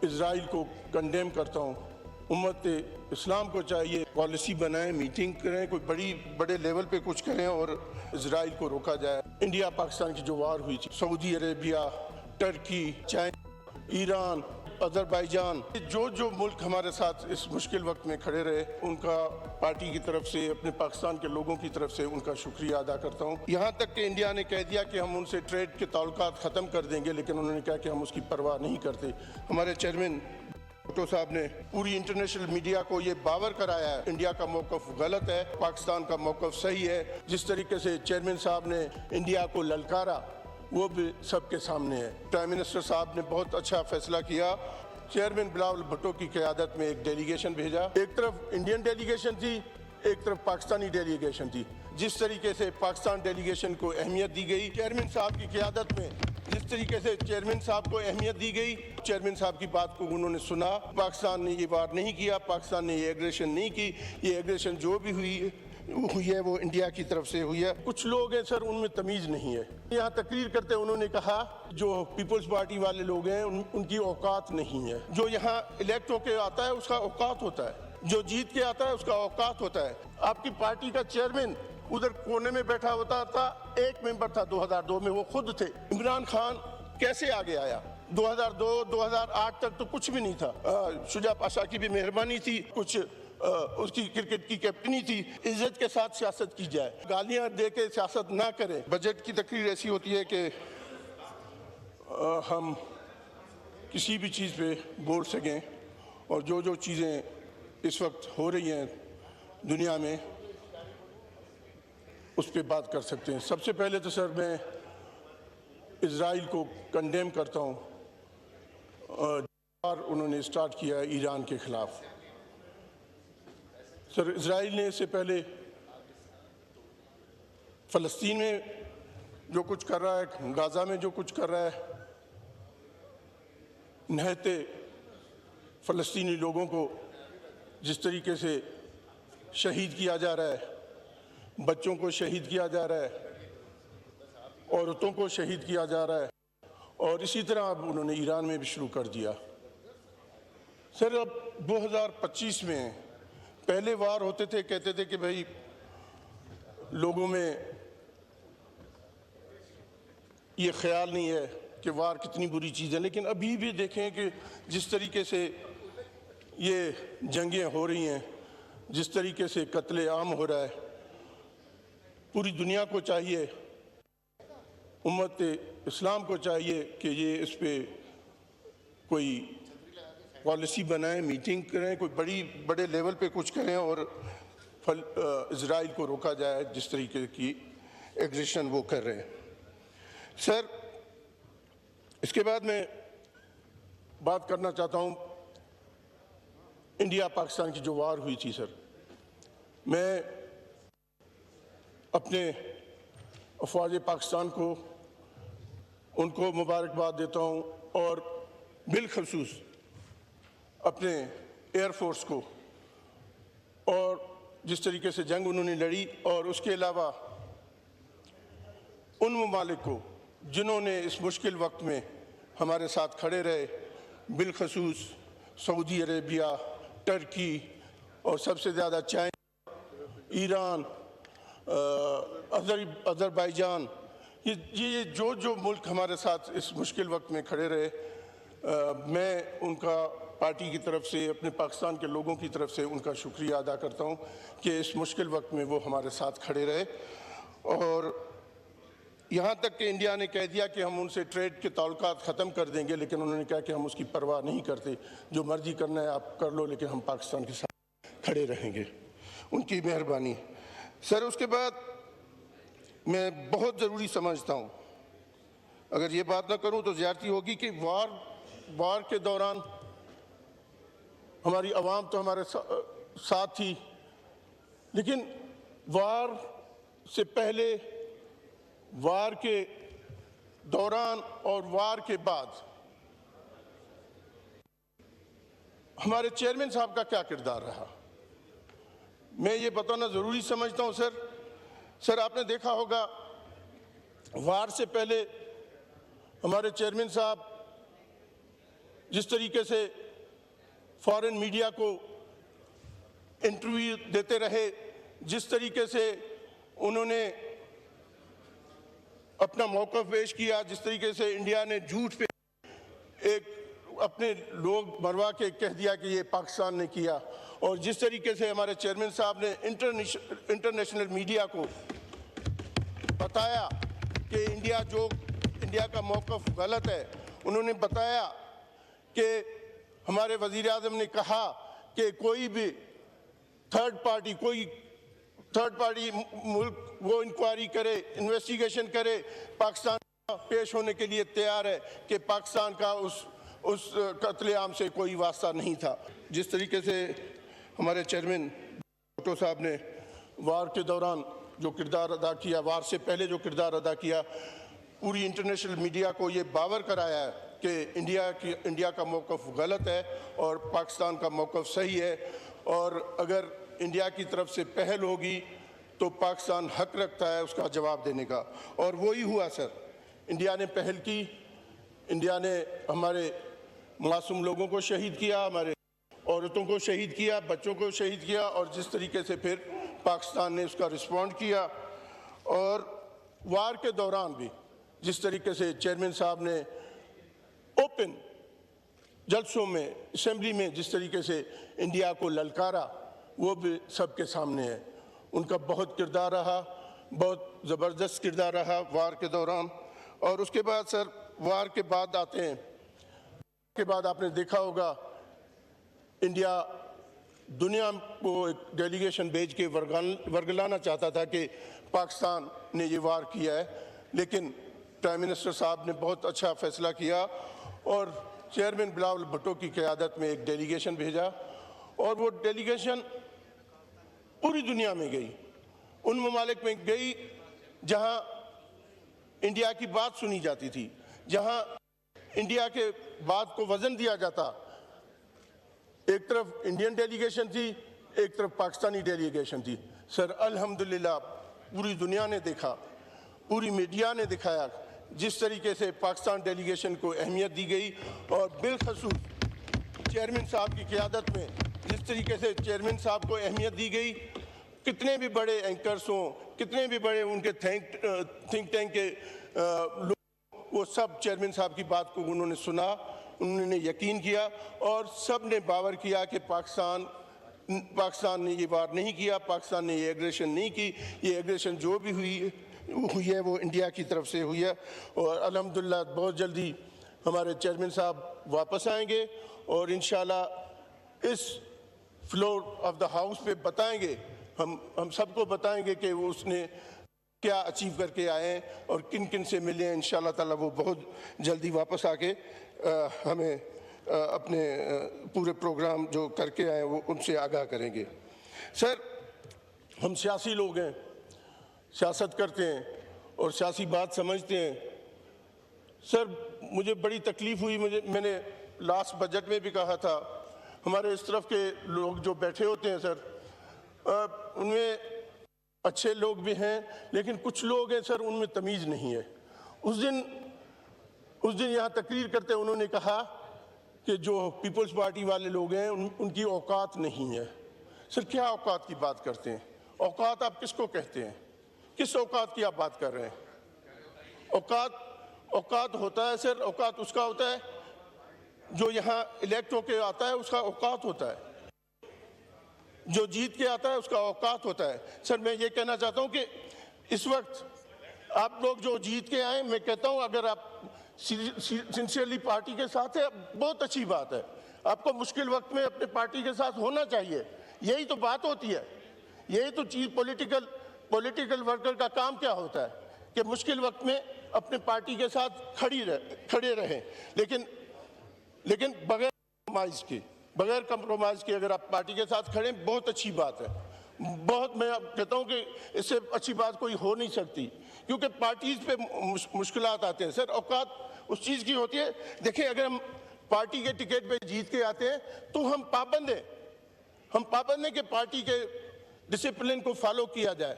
Israel को condemn करता हूँ। उम्मत इस्लाम को चाहिए पॉलिसी बनाएं, मीटिंग करें, कोई बड़े लेवल पे कुछ करें और इजराइल को रोका जाए। इंडिया पाकिस्तान की जो वार हुई थी, Saudi Arabia, Turkey, China, Iran, Azerbaijan, जो मुल्क हमारे साथ इस मुश्किल वक्त में खड़े रहे, उनका पार्टी की तरफ से, अपने पाकिस्तान के लोगों की तरफ से उनका शुक्रिया अदा करता हूँ। यहाँ तक कि इंडिया ने कह दिया कि हम उनसे ट्रेड के ताल्लुकात ख़त्म कर देंगे, लेकिन उन्होंने कहा कि हम उसकी परवाह नहीं करते। हमारे चेयरमैन भुट्टो साहब ने पूरी इंटरनेशनल मीडिया को ये बावर कराया है इंडिया का मौक़िफ़ गलत है, पाकिस्तान का मौक़िफ़ सही है। जिस तरीके से चेयरमैन साहब ने इंडिया को ललकारा, वो भी सबके सामने है। प्राइम मिनिस्टर साहब ने बहुत अच्छा फैसला किया। चेयरमैन बिलावल भुट्टो की क़यादत में एक डेलीगेशन भेजा। एक तरफ इंडियन डेलीगेशन थी, एक तरफ पाकिस्तानी डेलीगेशन थी। जिस तरीके से पाकिस्तान डेलीगेशन को अहमियत दी गई, चेयरमैन साहब की क़यादत में जिस तरीके से चेयरमैन साहब को अहमियत दी गई, चेयरमैन साहब की बात को उन्होंने सुना। पाकिस्तान ने ये वार नहीं किया, पाकिस्तान ने ये एग्रेशन नहीं की। ये एग्रेशन जो भी हुई है वो इंडिया की तरफ से हुई है। कुछ लोग हैं सर, उनमें तमीज़ नहीं है। यहाँ तकरीर करते उन्होंने कहा जो पीपल्स पार्टी वाले लोग हैं उनकी औकात नहीं है। जो यहाँ इलेक्ट होके आता है उसका औकात होता है, जो जीत के आता है उसका औकात होता है। आपकी पार्टी का चेयरमैन उधर कोने में बैठा होता था, एक मेंबर था 2002 में, वो खुद थे। इमरान खान कैसे आगे आया? 2002-2008 तक तो कुछ भी नहीं था। शुजा पाशा की भी मेहरबानी थी, कुछ उसकी क्रिकेट की कैप्टनी थी। इज्जत के साथ सियासत की जाए, गालियां दे के सियासत ना करें। बजट की तकरीर ऐसी होती है कि हम किसी भी चीज़ पे बोल सकें और जो चीज़ें इस वक्त हो रही हैं दुनिया में उस पर बात कर सकते हैं। सबसे पहले तो सर मैं इजराइल को कंडेम करता हूँ और उन्होंने स्टार्ट किया है ईरान के ख़िलाफ़। सर इजराइल ने इससे पहले फ़लस्तीन में जो कुछ कर रहा है, गाज़ा में जो कुछ कर रहा है, निहत्ते फ़लस्तीनी लोगों को जिस तरीके से शहीद किया जा रहा है, बच्चों को शहीद किया जा रहा है, औरतों को शहीद किया जा रहा है, और इसी तरह अब उन्होंने ईरान में भी शुरू कर दिया। सर अब 2025 में पहले वार होते थे, कहते थे कि भाई लोगों में ये ख्याल नहीं है कि वार कितनी बुरी चीज़ है, लेकिन अभी भी देखें कि जिस तरीके से ये जंगें हो रही हैं, जिस तरीके से कत्ले आम हो रहा है, पूरी दुनिया को चाहिए, उम्मत इस्लाम को चाहिए कि ये इस पे कोई पॉलिसी बनाएं, मीटिंग करें, कोई बड़े लेवल पे कुछ करें और इजराइल को रोका जाए जिस तरीके की एग्रेशन वो कर रहे हैं। सर इसके बाद मैं बात करना चाहता हूँ इंडिया पाकिस्तान की जो वार हुई थी। सर मैं अपने अफवाज पाकिस्तान को उनको मुबारकबाद देता हूँ और बिलखसूस अपने एयरफोर्स को, और जिस तरीके से जंग उन्होंने लड़ी, और उसके अलावा उन ममालिक को जिन्होंने इस मुश्किल वक्त में हमारे साथ खड़े रहे, बिलखसूस सऊदी अरेबिया, टर्की और सबसे ज़्यादा चाइना, ईरान, अजरबैजान, ये जो मुल्क हमारे साथ इस मुश्किल वक्त में खड़े रहे, मैं उनका पार्टी की तरफ से, अपने पाकिस्तान के लोगों की तरफ से उनका शुक्रिया अदा करता हूँ कि इस मुश्किल वक्त में वो हमारे साथ खड़े रहे। और यहाँ तक कि इंडिया ने कह दिया कि हम उनसे ट्रेड के ताल्लुकात ख़त्म कर देंगे, लेकिन उन्होंने कहा कि हम उसकी परवाह नहीं करते, जो मर्जी करना है आप कर लो, लेकिन हम पाकिस्तान के साथ खड़े रहेंगे। उनकी मेहरबानी। सर उसके बाद मैं बहुत ज़रूरी समझता हूँ, अगर ये बात ना करूँ तो ज़्यादती होगी, कि वार के दौरान हमारी आवाम तो हमारे साथ थी, लेकिन वार से पहले, वार के दौरान और वार के बाद हमारे चेयरमैन साहब का क्या किरदार रहा, मैं ये बताना ज़रूरी समझता हूँ। सर आपने देखा होगा वार से पहले हमारे चेयरमैन साहब जिस तरीके से फॉरेन मीडिया को इंटरव्यू देते रहे, जिस तरीके से उन्होंने अपना मौक़िफ़ पेश किया, जिस तरीके से इंडिया ने झूठ पे एक अपने लोग मरवा के कह दिया कि ये पाकिस्तान ने किया, और जिस तरीके से हमारे चेयरमैन साहब ने इंटरनेशनल मीडिया को बताया कि इंडिया का मौक़िफ़ गलत है। उन्होंने बताया कि हमारे वज़ीर आज़म ने कहा कि कोई भी थर्ड पार्टी मुल्क वो इंक्वायरी करे, इन्वेस्टिगेशन करे, पाकिस्तान पेश होने के लिए तैयार है कि पाकिस्तान का उस कत्लेआम से कोई वास्ता नहीं था। जिस तरीके से हमारे चेयरमैन भुट्टो साहब ने वार के दौरान जो किरदार अदा किया, वार से पहले जो किरदार अदा किया, पूरी इंटरनेशनल मीडिया को ये बावर कराया है कि इंडिया का मौक़िफ़ गलत है और पाकिस्तान का मौक़िफ़ सही है, और अगर इंडिया की तरफ से पहल होगी तो पाकिस्तान हक रखता है उसका जवाब देने का। और वही हुआ सर, इंडिया ने पहल की, इंडिया ने हमारे मासूम लोगों को शहीद किया, हमारे औरतों को शहीद किया, बच्चों को शहीद किया, और जिस तरीके से फिर पाकिस्तान ने उसका रिस्पॉन्ड किया। और वार के दौरान भी जिस तरीके से चेयरमैन साहब ने ओपन जलसों में, असेंबली में जिस तरीके से इंडिया को ललकारा, वो भी सबके सामने है। उनका बहुत किरदार रहा, बहुत ज़बरदस्त किरदार रहा वार के दौरान। और उसके बाद सर, वार के बाद आते हैं, के बाद आपने देखा होगा इंडिया दुनिया को एक डेलीगेशन भेज के वर्गलाना चाहता था कि पाकिस्तान ने ये वार किया है, लेकिन प्राइम मिनिस्टर साहब ने बहुत अच्छा फैसला किया और चेयरमैन बिलावल भुट्टो की क़यादत में एक डेलीगेशन भेजा, और वो डेलीगेशन पूरी दुनिया में गई, उन ममालिक में गई जहां इंडिया की बात सुनी जाती थी, जहां इंडिया के बात को वजन दिया जाता। एक तरफ इंडियन डेलीगेशन थी, एक तरफ पाकिस्तानी डेलीगेशन थी। सर अल्हम्दुलिल्लाह पूरी दुनिया ने देखा, पूरी मीडिया ने दिखाया जिस तरीके से पाकिस्तान डेलीगेशन को अहमियत दी गई, और बिलखसूस चेयरमैन साहब की क़यादत में जिस तरीके से चेयरमैन साहब को अहमियत दी गई। कितने भी बड़े एंकर्स हों, कितने भी बड़े उनके थिंक टैंक के लोग, वो सब चेयरमैन साहब की बात को उन्होंने सुना, उन्होंने यकीन किया, और सब ने बावर किया कि पाकिस्तान ने ये वार नहीं किया, पाकिस्तान ने ये एग्रेशन नहीं की, ये एग्रेशन जो भी हुई है वो इंडिया की तरफ से हुई है। और अल्हम्दुलिल्लाह बहुत जल्दी हमारे चेयरमैन साहब वापस आएंगे और इंशाल्लाह इस फ्लोर ऑफ द हाउस पे बताएंगे, हम सबको बताएंगे कि वो उसने क्या अचीव करके आए हैं और किन किन से मिले हैं। इंशाल्लाह ताला वो बहुत जल्दी वापस आके हमें अपने पूरे प्रोग्राम जो करके आए वो उनसे आगाह करेंगे। सर हम सियासी लोग हैं, सियासत करते हैं और सियासी बात समझते हैं। सर मुझे बड़ी तकलीफ़ हुई, मैंने लास्ट बजट में भी कहा था, हमारे इस तरफ के लोग जो बैठे होते हैं सर, उनमें अच्छे लोग भी हैं, लेकिन कुछ लोग हैं सर उनमें तमीज़ नहीं है। उस दिन यहाँ तकरीर करते उन्होंने कहा कि जो पीपल्स पार्टी वाले लोग हैं उनकी औकात नहीं है। सर क्या औकात की बात करते हैं? औकात आप किसको कहते हैं? किस औकात की आप बात कर रहे हैं? औकात होता है सर, औकात उसका होता है जो यहाँ इलेक्ट होके आता है, उसका औकात होता है। जो जीत के आता है उसका औकात होता है। सर मैं ये कहना चाहता हूँ कि इस वक्त आप लोग जो जीत के आए, मैं कहता हूँ अगर आप सिंसियरली पार्टी के साथ है, बहुत अच्छी बात है। आपको मुश्किल वक्त में अपने पार्टी के साथ होना चाहिए, यही तो बात होती है, यही तो चीज़ पॉलिटिकल वर्कर का काम क्या होता है कि मुश्किल वक्त में अपने पार्टी के साथ खड़े रहें, लेकिन बगैर कंप्रोमाइज़ के अगर आप पार्टी के साथ खड़े, बहुत अच्छी बात है। बहुत, मैं कहता हूँ कि इससे अच्छी बात कोई हो नहीं सकती, क्योंकि पार्टीज पे मुश्किलात आते हैं। सर औकात उस चीज़ की होती है, देखिए अगर हम पार्टी के टिकट पे जीत के आते हैं तो हम पाबंद हैं कि पार्टी के डिसिप्लिन को फॉलो किया जाए।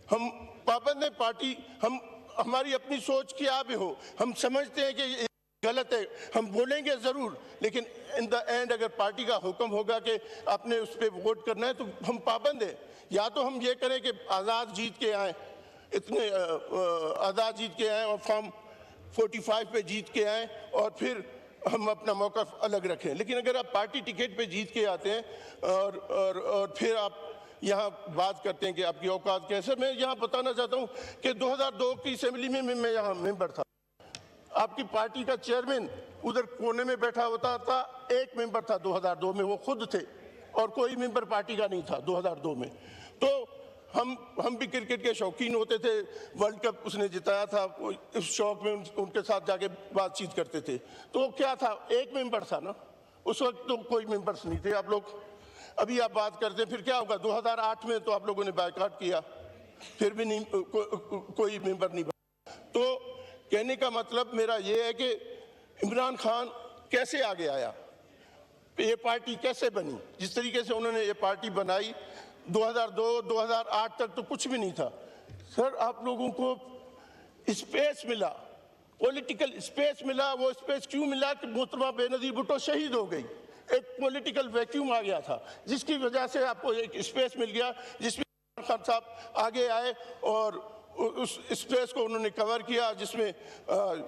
हम पाबंद हैं पार्टी, हमारी अपनी सोच क्या भी हो, हम समझते हैं कि गलत है, हम बोलेंगे जरूर, लेकिन इन द एंड अगर पार्टी का हुक्म होगा कि आपने उस पर वोट करना है तो हम पाबंद है। या तो हम ये करें कि आज़ाद जीत के आए, इतने आज़ाद जीत के आए और फॉर्म 45 पे जीत के आए और फिर हम अपना मौक़िफ़ अलग रखें। लेकिन अगर आप पार्टी टिकट पे जीत के आते हैं और फिर आप यहाँ बात करते हैं कि आपकी औकात कैसे, मैं यहाँ बताना चाहता हूँ कि 2002 की असेंबली में मैं यहाँ मेंबर था। आपकी पार्टी का चेयरमैन उधर कोने में बैठा होता था, एक मेंबर था 2002 में, वो खुद थे और कोई मेंबर पार्टी का नहीं था 2002 में। तो हम भी क्रिकेट के शौकीन होते थे, वर्ल्ड कप उसने जिताया था, इस शौक में उनके साथ जाके बातचीत करते थे। तो क्या था, एक मेंबर था ना, उस वक्त तो कोई मेंबर्स नहीं थे आप लोग। अभी आप बात करते हैं, फिर क्या होगा, 2008 में तो आप लोगों ने बायकॉट किया, फिर भी नहीं कोई मेंबर नहीं बना। तो कहने का मतलब मेरा ये है कि इमरान खान कैसे आगे आया, ये पार्टी कैसे बनी, जिस तरीके से उन्होंने ये पार्टी बनाई 2002-2008 तक तो कुछ भी नहीं था। सर आप लोगों को स्पेस मिला, पॉलिटिकल स्पेस मिला। वो स्पेस क्यों मिला कि मोहतरमा बेनज़ीर भुट्टो शहीद हो गई, एक पॉलिटिकल वैक्यूम आ गया था, जिसकी वजह से आपको एक स्पेस मिल गया जिसमें खान साहब आगे आए और उस स्पेस को उन्होंने कवर किया, जिसमें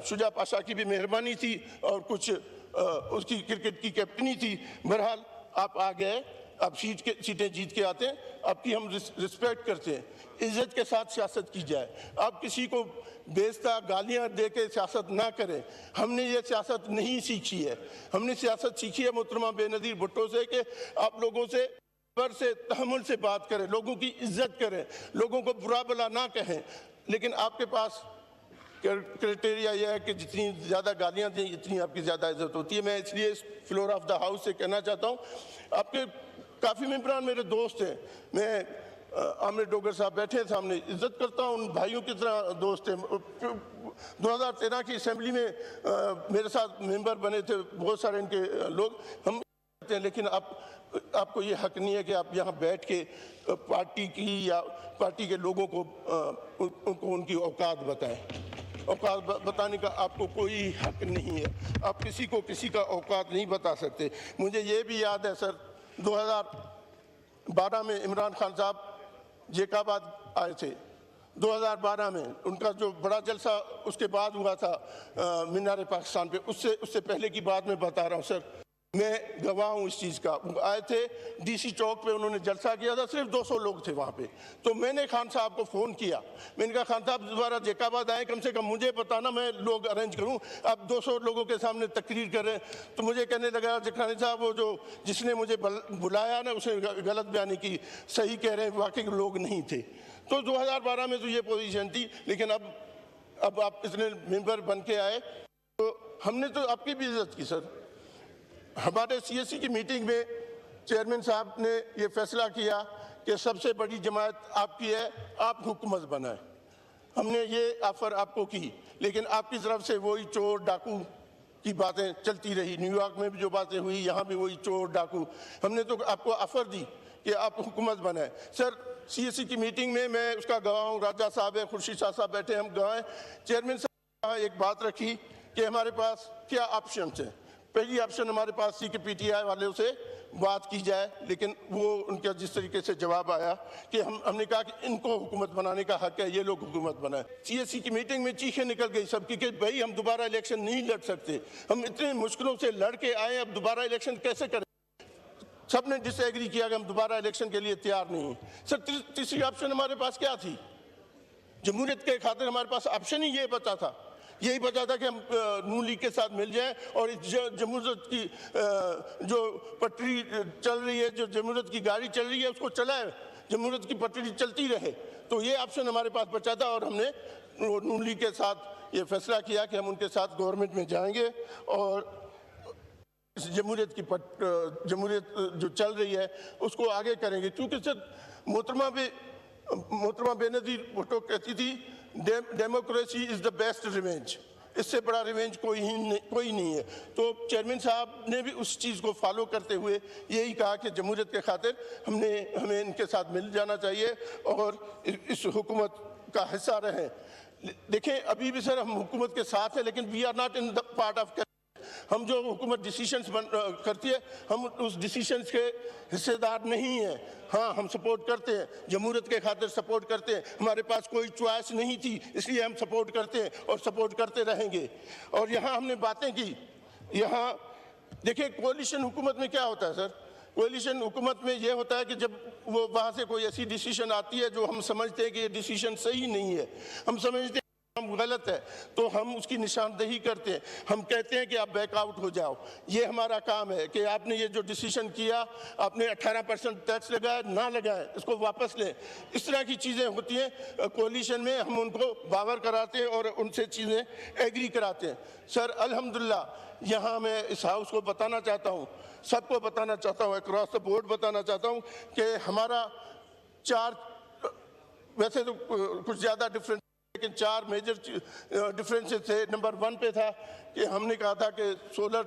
शुजा पाशा की भी मेहरबानी थी और कुछ उसकी क्रिकेट की कैप्टनी थी। बहरहाल आप आ गए, आप सीटें जीत के आते हैं, आपकी हम रिस्पेक्ट करते हैं। इज्जत के साथ सियासत की जाए, आप किसी को बेइज्जती गालियां दे के सियासत ना करें। हमने ये सियासत नहीं सीखी है, हमने सियासत सीखी है मोहतरमा बेनज़ीर भुट्टो से कि आप लोगों से से तहम्मुल से बात करें, लोगों की इज्जत करें, लोगों को बुरा भला ना कहें। लेकिन आपके पास क्राइटेरिया यह है कि जितनी ज़्यादा गालियां दी इतनी आपकी ज़्यादा इज्जत होती है। मैं इसलिए इस फ्लोर ऑफ द हाउस से कहना चाहता हूँ, आपके काफ़ी मेंबरान मेरे दोस्त हैं, मैं आमिर डोगर साहब बैठे हैं सामने, इज्जत करता हूँ, उन भाइयों की तरह दोस्त हैं। 2013 की असेंबली में मेरे साथ मेंबर बने थे बहुत सारे इनके लोग, हम हैं, लेकिन आपको ये हक नहीं है कि आप यहाँ बैठ के पार्टी की या पार्टी के लोगों को उनको उनकी औकात बताएं। औकात बताने का आपको कोई हक नहीं है, आप किसी को किसी का औकात नहीं बता सकते। मुझे ये भी याद है सर, 2012 में इमरान खान साहब जेकाबाद आए थे, 2012 में उनका जो बड़ा जलसा उसके बाद हुआ था मीनार पाकिस्तान पे, उससे पहले की बात मैं बता रहा हूँ सर, मैं गवाह हूँ इस चीज़ का। आए थे डीसी चौक पे, उन्होंने जलसा किया था, सिर्फ 200 लोग थे वहाँ पे। तो मैंने खान साहब को फ़ोन किया, मैंने कहा खान साहब दोबारा जेकाबाद आए, कम से कम मुझे बताना, मैं लोग अरेंज करूँ, आप 200 लोगों के सामने तकरीर करें। तो मुझे कहने लगा खान साहब वो जो जिसने मुझे बुलाया ना उसने गलत बयानी की, सही कह रहे हैं, वाकई लोग नहीं थे। तो 2012 में तो ये पोजीशन थी, लेकिन अब आप इतने मेंबर बन के आए तो हमने तो आपकी भी इज्जत की सर। हमारे सीएससी की मीटिंग में चेयरमैन साहब ने ये फैसला किया कि सबसे बड़ी जमात आपकी है, आप हुकूमत बनाएं। हमने ये ऑफ़र आपको की, लेकिन आपकी तरफ से वही चोर डाकू की बातें चलती रही। न्यूयॉर्क में भी जो बातें हुई, यहाँ भी वही चोर डाकू। हमने तो आपको ऑफ़र दी कि आप हुकूमत बनाएं। सर सीएससी की मीटिंग में मैं उसका गवाह हूँ, राजा साहब है, खुर्शीद शाह साहब बैठे, हम गवाह हैं। चेयरमैन साहब एक बात रखी कि हमारे पास क्या ऑप्शन हैं। पहली ऑप्शन हमारे पास थी कि पीटीआई वालों से बात की जाए, लेकिन वो उनका जिस तरीके से जवाब आया कि हमने कहा कि इनको हुकूमत बनाने का हक है, ये लोग हुकूमत बनाए। सीएससी की मीटिंग में चीखें निकल गई सबकी कि भाई हम दोबारा इलेक्शन नहीं लड़ सकते, हम इतने मुश्किलों से लड़ के आए, अब दोबारा इलेक्शन कैसे करें। सब ने डिसएग्री किया कि हम दोबारा इलेक्शन के लिए तैयार नहीं हैं। सर तीसरी ऑप्शन हमारे पास क्या थी, जमहूरियत के खातिर हमारे पास ऑप्शन ही ये बचा था, यही बचा था कि हम नून लीग के साथ मिल जाएं और जमहूरियत की जो पटरी चल रही है, जो जमहूरियत की गाड़ी चल रही है, उसको चलाए, जमहूरियत की पटरी चलती रहे। तो ये ऑप्शन हमारे पास बचा था और हमने नून लीग के साथ ये फैसला किया कि हम उनके साथ गवर्नमेंट में जाएंगे और जमहूरियत जो चल रही है उसको आगे करेंगे। क्योंकि सर मोहतरमा बेनज़ीर भुट्टो कहती थी democracy is the best revenge, इससे बड़ा रिवेंज कोई नहीं है। तो चेयरमैन साहब ने भी उस चीज़ को फॉलो करते हुए यही कहा कि जमहूरियत के खातिर हमें इनके साथ मिल जाना चाहिए और इस हुकूमत का हिस्सा रहें। देखें अभी भी सर हम हुकूमत के साथ हैं, लेकिन we are not in the part of हम जो हुकूमत डिसीशंस करती है हम उस डिसीशंस के हिस्सेदार नहीं हैं। हाँ, हम सपोर्ट करते हैं, जमहूरियत के खातिर सपोर्ट करते हैं, हमारे पास कोई चॉइस नहीं थी इसलिए हम सपोर्ट करते हैं और सपोर्ट करते रहेंगे। और यहाँ हमने बातें की, यहाँ देखिए कोalition हुकूमत में क्या होता है सर, कोalition हुकूमत में ये होता है कि जब वो वहाँ से कोई ऐसी डिसीजन आती है जो हम समझते हैं कि ये डिसीजन सही नहीं है, हम समझते हैं हम गलत है, तो हम उसकी निशानदेही करते हैं, हम कहते हैं कि आप बैकआउट हो जाओ। ये हमारा काम है कि आपने ये जो डिसीजन किया, आपने 18% टैक्स लगाया, ना लगाए, इसको वापस लें। इस तरह की चीज़ें होती हैं कोalition में, हम उनको बावर कराते हैं और उनसे चीज़ें एग्री कराते हैं। सर अल्हम्दुलिल्लाह यहाँ मैं इस हाउस को बताना चाहता हूँ, सबको बताना चाहता हूँ, अक्रॉस द बोर्ड बताना चाहता हूँ कि हमारा 4, वैसे तो कुछ ज़्यादा डिफरेंस लेकिन 4 मेजर डिफरेंसेस थे। नंबर 1 पे था कि हमने कहा था कि सोलर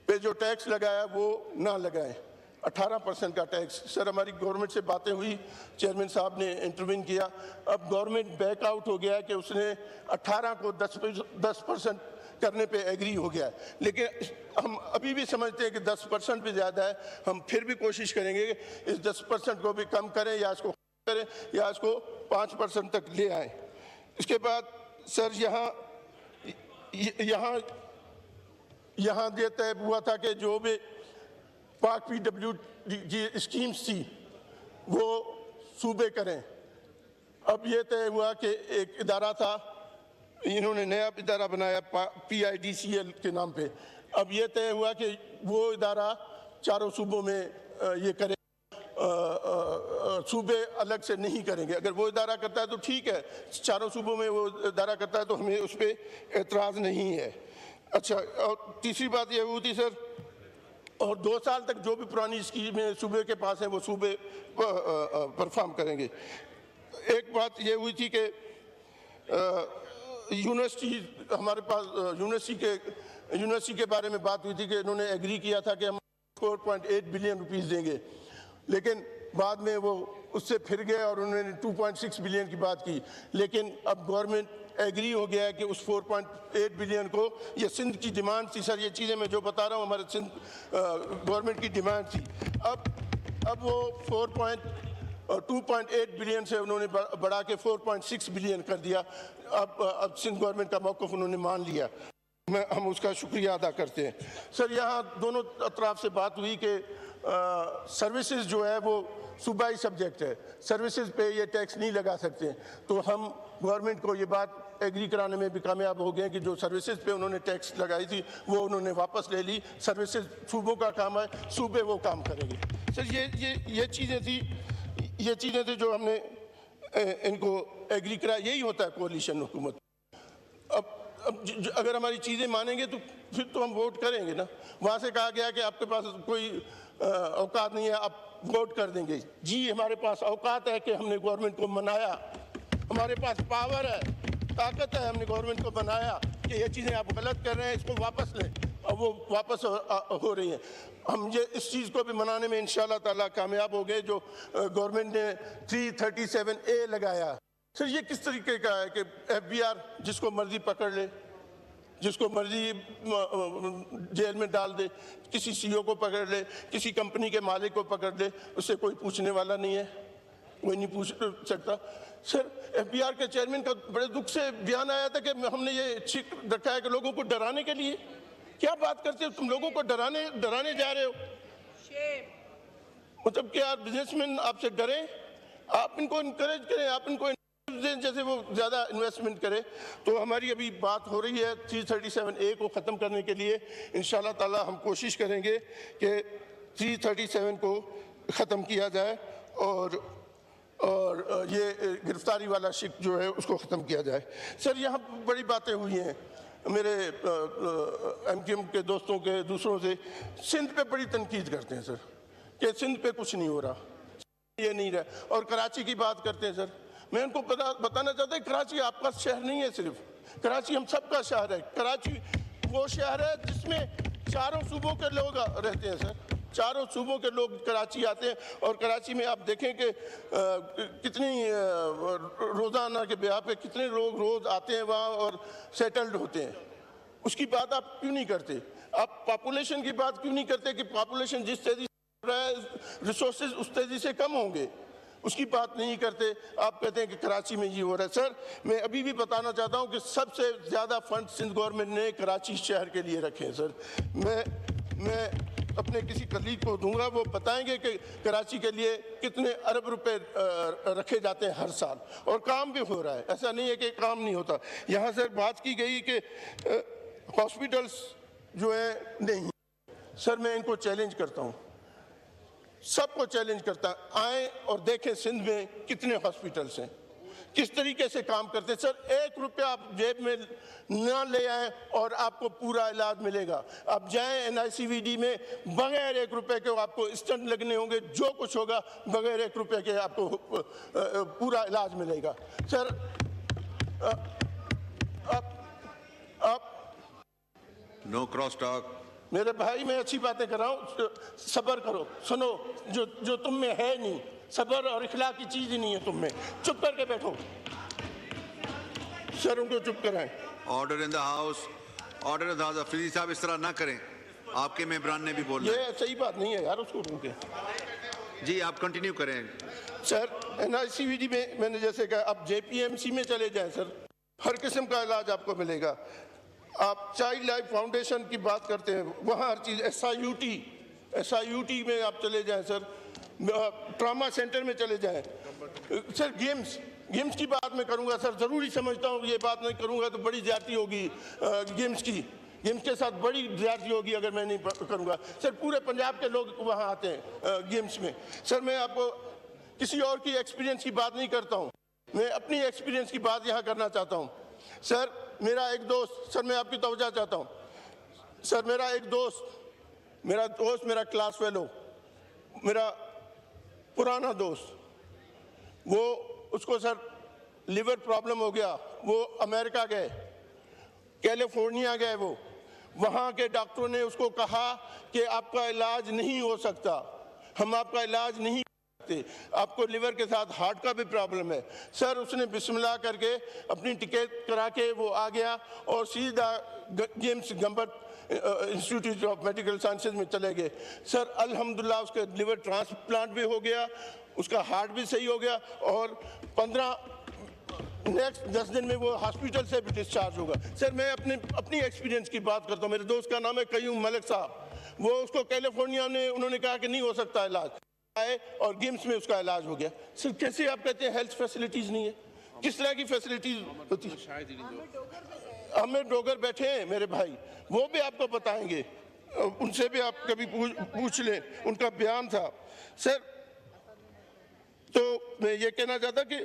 पे जो टैक्स लगाया वो ना लगाएं, 18% का टैक्स। सर हमारी गवर्नमेंट से बातें हुई, चेयरमैन साहब ने इंटरवीन किया, अब गवर्नमेंट बैकआउट हो गया कि उसने 18 को 10% करने पे एग्री हो गया। लेकिन हम अभी भी समझते हैं कि 10% भी ज़्यादा है, हम फिर भी कोशिश करेंगे कि इस 10% को भी कम करें या इसको करें या इसको 5% तक ले आए। इसके बाद सर यहाँ ये तय हुआ था कि जो भी पाक PWD स्कीम्स थी वो सूबे करें। अब ये तय हुआ कि एक इदारा था, इन्होंने नया इदारा बनाया PIDCL के नाम पे। अब ये तय हुआ कि वो इदारा चारों सूबों में ये करे, सूबे अलग से नहीं करेंगे। अगर वो इदारा करता है तो ठीक है, चारों सूबों में वो इदारा करता है तो हमें उस पर एतराज़ नहीं है। अच्छा, और तीसरी बात ये हुई थी सर, और 2 साल तक जो भी पुरानी स्कीमें सूबे के पास हैं वो सूबे परफॉर्म करेंगे। एक बात ये हुई थी कि यूनिवर्सिटी, हमारे पास यूनिवर्सिटी के बारे में बात हुई थी कि इन्होंने एग्री किया था कि हम 4.8 बिलियन रुपीस देंगे, लेकिन बाद में वो उससे फिर गए और उन्होंने 2.6 बिलियन की बात की। लेकिन अब गवर्नमेंट एग्री हो गया है कि उस 4.8 बिलियन को, ये सिंध की डिमांड थी सर, ये चीज़ें मैं जो बता रहा हूँ हमारे सिंध गवर्नमेंट की डिमांड थी। अब वो 2.8 बिलियन से उन्होंने बढ़ा के 4.6 बिलियन कर दिया। अब सिंध गवर्नमेंट का मौक़िफ़ उन्होंने मान लिया, हम उसका शुक्रिया अदा करते हैं। सर यहाँ दोनों अतराफ से बात हुई कि सर्विसेज जो है वो सूबाई सब्जेक्ट है, सर्विसेज पे ये टैक्स नहीं लगा सकते, तो हम गवर्नमेंट को ये बात एग्री कराने में भी कामयाब हो गए कि जो सर्विसेज पे उन्होंने टैक्स लगाई थी वो उन्होंने वापस ले ली। सर्विसेज सूबों का काम है, सूबे वो काम करेंगे। सर ये चीज़ें थी जो हमने इनको एग्री करा। यही होता है कोalition हुकूमत। अब अगर हमारी चीज़ें मानेंगे तो फिर तो हम वोट करेंगे ना। वहाँ से कहा गया कि आपके पास कोई औकात नहीं है, आप वोट कर देंगे। जी हमारे पास औकात है कि हमने गवर्नमेंट को मनाया, हमारे पास पावर है, ताकत है, हमने गवर्नमेंट को बनाया कि ये चीज़ें आप गलत कर रहे हैं, इसको वापस लें, और वो वापस हो रही हैं। हम ये इस चीज़ को भी मनाने में इंशाल्लाह ताला कामयाब हो गए। जो गवर्नमेंट ने 337A लगाया, सर ये किस तरीके का है कि FBR जिसको मर्जी पकड़ ले, जिसको मर्जी जेल में डाल दे, किसी CEO को पकड़ ले, किसी कंपनी के मालिक को पकड़ ले, उससे कोई पूछने वाला नहीं है, कोई नहीं पूछ सकता। सर FBR के चेयरमैन का बड़े दुख से बयान आया था कि हमने ये छिक रखा है कि लोगों को डराने के लिए। क्या बात करते हो तुम, लोगों को डराने जा रहे हो? मतलब क्या बिजनेसमैन आपसे डरें? आप इनको इनकरेज करें, आप इनको जैसे वो ज़्यादा इन्वेस्टमेंट करे। तो हमारी अभी बात हो रही है 337A को ख़त्म करने के लिए। इंशाल्लाह ताला हम कोशिश करेंगे कि 337 को ख़त्म किया जाए और ये गिरफ्तारी वाला शिक जो है उसको ख़त्म किया जाए। सर यहाँ बड़ी बातें हुई हैं मेरे MQM के दोस्तों के, दूसरों से। सिंध पे बड़ी तनकीद करते हैं सर कि सिंध पे कुछ नहीं हो रहा, ये नहीं रहा, और कराची की बात करते हैं। सर मैं उनको बताना चाहता हूँ कराची आपका शहर नहीं है, सिर्फ कराची हम सबका शहर है। कराची वो शहर है जिसमें चारों सूबों के लोग रहते हैं सर, चारों सूबों के लोग कराची आते हैं। और कराची में आप देखें कि कितनी रोज़ाना के ब्याह पे कितने लोग रोज़ आते हैं वहाँ और सेटल्ड होते हैं। उसकी बात आप क्यों नहीं करते? आप पॉपुलेशन की बात क्यों नहीं करते कि पॉपुलेशन जिस तेजी से बढ़ रहा है, रिसोर्सेज उस तेजी से कम होंगे? उसकी बात नहीं करते। आप कहते हैं कि कराची में ये हो रहा है। सर, मैं अभी भी बताना चाहता हूं कि सबसे ज़्यादा फंड सिंध गवर्नमेंट ने कराची शहर के लिए रखे हैं। सर, मैं अपने किसी कलीग को दूंगा, वो बताएंगे कि कराची के लिए कितने अरब रुपए रखे जाते हैं हर साल, और काम भी हो रहा है। ऐसा नहीं है कि काम नहीं होता। यहाँ सर बात की गई कि हॉस्पिटल्स जो है नहीं। सर, मैं इनको चैलेंज करता हूँ, सबको चैलेंज करता है, आए और देखें सिंध में कितने हॉस्पिटल्स हैं, किस तरीके से काम करते हैं। सर, 1 रुपया आप जेब में न ले आए और आपको पूरा इलाज मिलेगा। आप जाएं NICVD में, बगैर 1 रुपए के आपको स्टंट लगने होंगे, जो कुछ होगा बगैर 1 रुपए के आपको पूरा इलाज मिलेगा। सर, आप नो क्रॉस टॉक। मेरे भाई, मैं अच्छी बातें कर रहा हूँ, सब्र करो, सुनो। जो तुम में है नहीं, सब्र और इखलाक की चीज ही नहीं है तुम में। चुप करके बैठो। सर, उनको चुप कराएं। Order in the house, order in the house. Afridi साहब, इस तरह ना करें, आपके मेंबरान ने भी बोला। ये सही बात नहीं है यार, उसको रोके। जी, आप कंटिन्यू करें। सर, NICVD में मैंने जैसे कहा, आप JPMC में चले जाएं सर, हर किस्म का इलाज आपको मिलेगा। आप चाइल्ड लाइफ फाउंडेशन की बात करते हैं, वहाँ हर चीज़। SIUT में आप चले जाएं सर, ट्रामा सेंटर में चले जाएं सर। गेम्स की बात मैं करूँगा सर, ज़रूरी समझता हूँ। ये बात नहीं करूँगा तो बड़ी ज़्यादती होगी गेम्स के साथ बड़ी ज़्यादती होगी अगर मैं नहीं करूँगा। सर, पूरे पंजाब के लोग वहाँ आते हैं गेम्स में। सर, मैं आपको किसी और की एक्सपीरियंस की बात नहीं करता हूँ, मैं अपनी एक्सपीरियंस की बात यहाँ करना चाहता हूँ। सर, मेरा एक दोस्त, सर मैं आपकी तवज्जो चाहता हूँ। सर, मेरा एक दोस्त, मेरा क्लास फेलो, मेरा पुराना दोस्त, वो उसको सर लिवर प्रॉब्लम हो गया। वो अमेरिका गए, कैलिफोर्निया गए। वो वहाँ के डॉक्टरों ने उसको कहा कि आपका इलाज नहीं हो सकता, हम आपका इलाज नहीं, आपको लिवर के साथ हार्ट का भी प्रॉब्लम है। सर, उसने बिस्मिल्लाह करके अपनी टिकट करा के वो आ गया और सीधा James Gambat institute of medical sciences में चले गए। सर, अल्हम्दुलिल्लाह उसका लिवर ट्रांसप्लांट भी हो गया, उसका हार्ट भी सही हो गया, और 10 दिन में वो हॉस्पिटल से भी डिस्चार्ज होगा। सर, मैं अपनी एक्सपीरियंस की बात करता हूँ। मेरे दोस्त का नाम है कयूम मलिक साहब। वो उसको कैलिफोर्निया में उन्होंने कहा कि नहीं हो सकता इलाज, आए और गेम्स में उसका इलाज हो गया। सर, कैसे आप कहते हैं हेल्थ फैसिलिटीज नहीं है? किस तरह की फैसिलिटीज होती है? हमें डोगर बैठे हैं मेरे भाई, वो भी आपको बताएंगे, उनसे भी आप कभी पूछ लें, उनका बयान था। सर, तो मैं ये कहना चाहता कि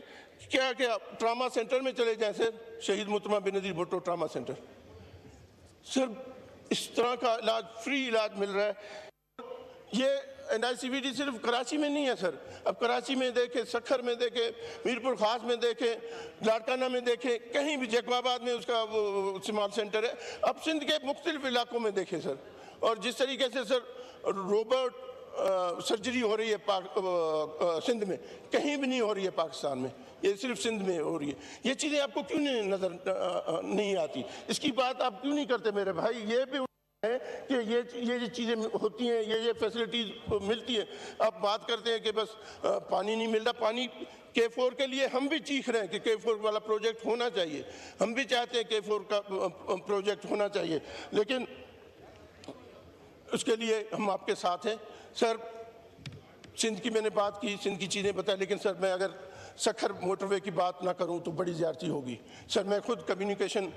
क्या ट्रामा सेंटर में चले जाएं sir, Shaheed Mohtarma Benazir Bhutto trauma centre. Sir, इस तरह का इलाज, फ्री इलाज मिल रहा है। ये NICVD सिर्फ कराची में नहीं है सर, अब कराची में देखें, सखर में देखें, मीरपुर खास में देखें, लाड़काना में देखें, कहीं भी जैकबाबाद में उसका वो स्मॉल सेंटर है। अब सिंध के मुख्तलिफ इलाकों में देखें सर, और जिस तरीके से सर रोबोट सर्जरी हो रही है सिंध में, कहीं भी नहीं हो रही है पाकिस्तान में, ये सिर्फ सिंध में हो रही है। ये चीज़ें आपको क्यों नज़र नहीं आती? इसकी बात आप क्यों नहीं करते मेरे भाई? ये भी कि ये चीज़ें होती हैं, ये फैसिलिटीज़ मिलती है। आप बात करते हैं कि बस पानी नहीं मिल रहा। पानी K4 के लिए हम भी चीख रहे हैं कि K4 वाला प्रोजेक्ट होना चाहिए, हम भी चाहते हैं K4 का प्रोजेक्ट होना चाहिए, लेकिन उसके लिए हम आपके साथ हैं। सर, सिंध की मैंने बात की, सिंध की चीज़ें बताई, लेकिन सर मैं अगर सखर मोटरवे की बात ना करूं तो बड़ी ज़्यादती होगी। सर, मैं खुद कम्युनिकेशन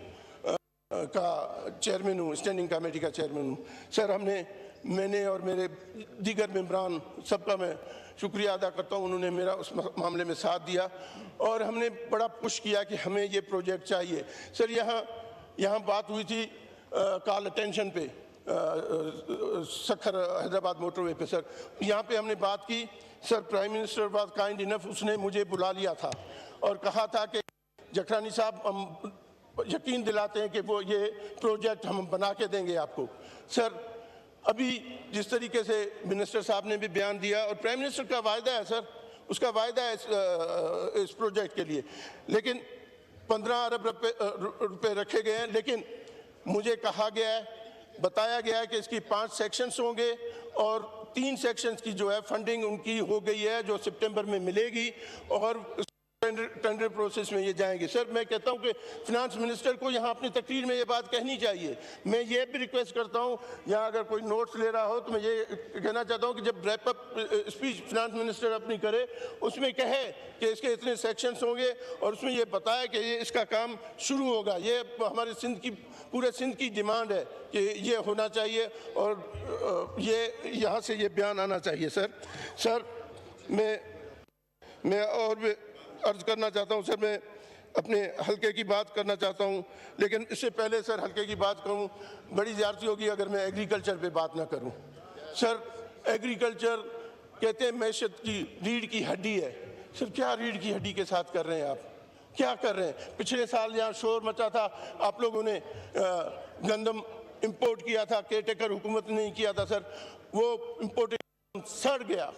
का चेयरमैन हूँ, स्टैंडिंग कमेटी का चेयरमैन हूँ। सर, मैंने और मेरे दीगर मेंबरान सबका मैं शुक्रिया अदा करता हूँ, उन्होंने मेरा उस मामले में साथ दिया और हमने बड़ा पुश किया कि हमें ये प्रोजेक्ट चाहिए। सर, यहाँ बात हुई थी कॉल अटेंशन पे, सखर हैदराबाद मोटरवे पे। सर, यहाँ पे हमने बात की। Sir, prime minister was kind enough, उसने मुझे बुला लिया था और कहा था कि जखरानी साहब, हम यकीन दिलाते हैं कि वो ये प्रोजेक्ट हम बना के देंगे आपको। सर, अभी जिस तरीके से मिनिस्टर साहब ने भी बयान दिया और प्राइम मिनिस्टर का वायदा है सर, उसका वायदा है इस प्रोजेक्ट के लिए, लेकिन 15 अरब रुपए रखे गए हैं, लेकिन मुझे कहा गया है, बताया गया है कि इसकी 5 सेक्शंस होंगे और 3 सेक्शंस की जो है फंडिंग उनकी हो गई है जो सितंबर में मिलेगी और टेंडर प्रोसेस में ये जाएंगे। सर मैं कहता हूँ कि फिनांस मिनिस्टर को यहाँ अपनी तकरीर में ये बात कहनी चाहिए। मैं ये भी रिक्वेस्ट करता हूँ, यहाँ अगर कोई नोट्स ले रहा हो तो मैं ये कहना चाहता हूँ कि जब wrap up speech finance minister अपनी करे उसमें कहे कि इसके इतने सेक्शंस होंगे और उसमें ये बताया कि ये इसका काम शुरू होगा। ये हमारे सिंध की, पूरे सिंध की डिमांड है कि ये होना चाहिए और ये यहाँ से ये बयान आना चाहिए। सर मैं और भी अर्ज करना चाहता हूं। सर मैं अपने हलके की बात करना चाहता हूं, लेकिन इससे पहले सर हलके की बात करूं, बड़ी ज़्यादती होगी अगर मैं एग्रीकल्चर पे बात ना करूं। सर एग्रीकल्चर कहते हैं मैशत की रीढ़ की हड्डी है। सर क्या रीढ़ की हड्डी के साथ कर रहे हैं आप, क्या कर रहे हैं? पिछले साल यहाँ शोर मचा था, आप लोगों ने गंदम इंपोर्ट किया था, केयरटेकर हुकूमत ने नहीं किया था। सर वो इंपोर्ट सड़ गया।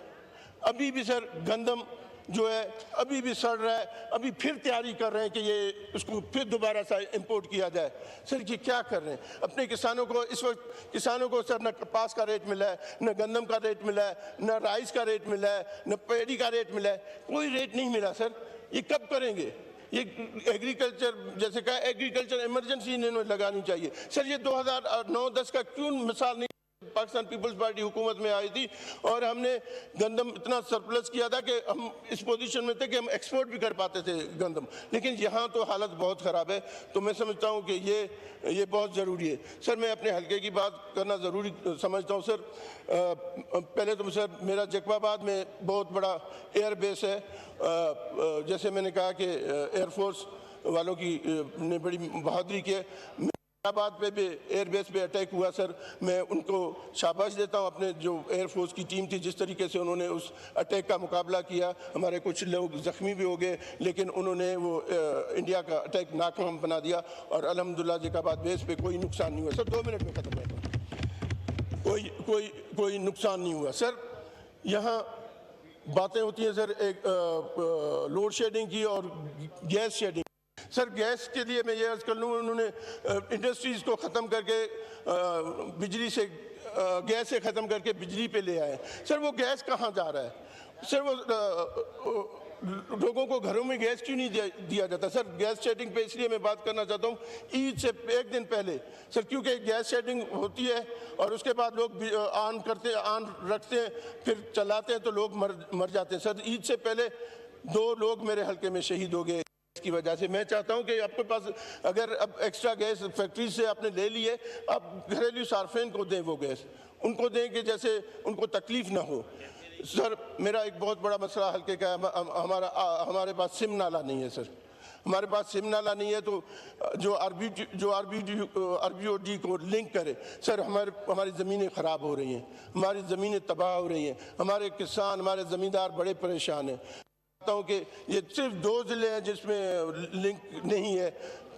अभी भी सर गंदम जो है अभी भी सड़ रहा है, अभी फिर तैयारी कर रहे हैं कि ये उसको फिर दोबारा से इंपोर्ट किया जाए। सर ये क्या कर रहे हैं? अपने किसानों को इस वक्त, किसानों को सर न कपास का रेट मिला है, न गंदम का रेट मिला है, न राइस का रेट मिला है, न पैडी का रेट मिला है, कोई रेट नहीं मिला। सर ये कब करेंगे? ये एग्रीकल्चर जैसे कहा एग्रीकल्चर इमरजेंसी इन्होंने लगानी चाहिए। सर ये 2009-10 का क्यों मिसाल नहीं? पाकिस्तान पीपल्स पार्टी हुकूमत में आई थी और हमने गंदम इतना सरप्लस किया था कि हम इस पोजीशन में थे कि हम एक्सपोर्ट भी कर पाते थे गंदम, लेकिन यहाँ तो हालत बहुत ख़राब है। तो मैं समझता हूँ कि ये बहुत ज़रूरी है। सर मैं अपने हलके की बात करना ज़रूरी समझता हूँ। सर पहले तो सर मेरा जैकबाबाद में बहुत बड़ा एयर बेस है। जैसे मैंने कहा कि एयरफोर्स वालों की ने बड़ी बहादुरी की है। हैदराबाद पे भी एयरबेस पे अटैक हुआ। सर मैं उनको शाबाश देता हूँ, अपने जो एयरफोर्स की टीम थी जिस तरीके से उन्होंने उस अटैक का मुकाबला किया। हमारे कुछ लोग ज़ख्मी भी हो गए, लेकिन उन्होंने वो इंडिया का अटैक नाकाम बना दिया और अल्हम्दुलिल्लाह जैकबाद बेस पे कोई नुकसान नहीं हुआ। सर 2 मिनट में ख़त्म है। कोई नुकसान नहीं हुआ। सर यहाँ बातें होती हैं सर एक लोड शेडिंग की और गैस शेडिंग। सर गैस के लिए मैं ये अर्ज कर लूँ, उन्होंने इंडस्ट्रीज़ को ख़त्म करके बिजली से गैस से ख़त्म करके बिजली पे ले आए। सर वो गैस कहाँ जा रहा है? सर वो लोगों को घरों में गैस क्यों नहीं दिया जाता? सर गैस शेडिंग पे इसलिए मैं बात करना चाहता हूँ, ईद से 1 दिन पहले सर, क्योंकि गैस शेडिंग होती है और उसके बाद लोग ऑन रखते हैं, फिर चलाते हैं तो लोग मर जाते हैं। सर ईद से पहले 2 लोग मेरे हल्के में शहीद हो गए की वजह से। मैं चाहता हूं कि आपके पास अगर अब एक्स्ट्रा गैस फैक्ट्री से आपने ले लिए, आप घरेलू सार्फिन को दें, वो गैस उनको दें कि जैसे उनको तकलीफ ना हो। सर मेरा एक बहुत बड़ा मसला हल्के का है, हमारे पास सिम नाला नहीं है। सर हमारे पास सिम नाला नहीं है, तो जो RBOD को लिंक करे। सर हमारी ज़मीनें ख़राब हो रही हैं, हमारी ज़मीनें तबाह हो रही हैं, हमारे किसान, हमारे ज़मींदार बड़े परेशान हैं। हूँ कि ये सिर्फ 2 ज़िले हैं जिसमें लिंक नहीं है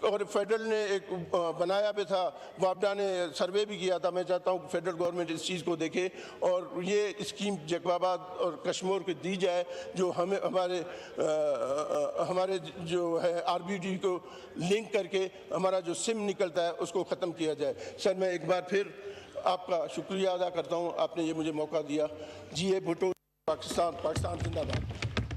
और फेडरल ने एक बनाया भी था, वापडा ने सर्वे भी किया था। मैं चाहता हूँ फेडरल गवर्नमेंट इस चीज़ को देखे और ये स्कीम जैकबाबाद और कश्मीर को दी जाए, जो हमें हमारे जो है RBOD को लिंक करके हमारा जो सिम निकलता है उसको ख़त्म किया जाए। सर मैं एक बार फिर आपका शुक्रिया अदा करता हूँ, आपने ये मुझे मौका दिया। जी भुट्टो, पाकिस्तान जिंदाबाद।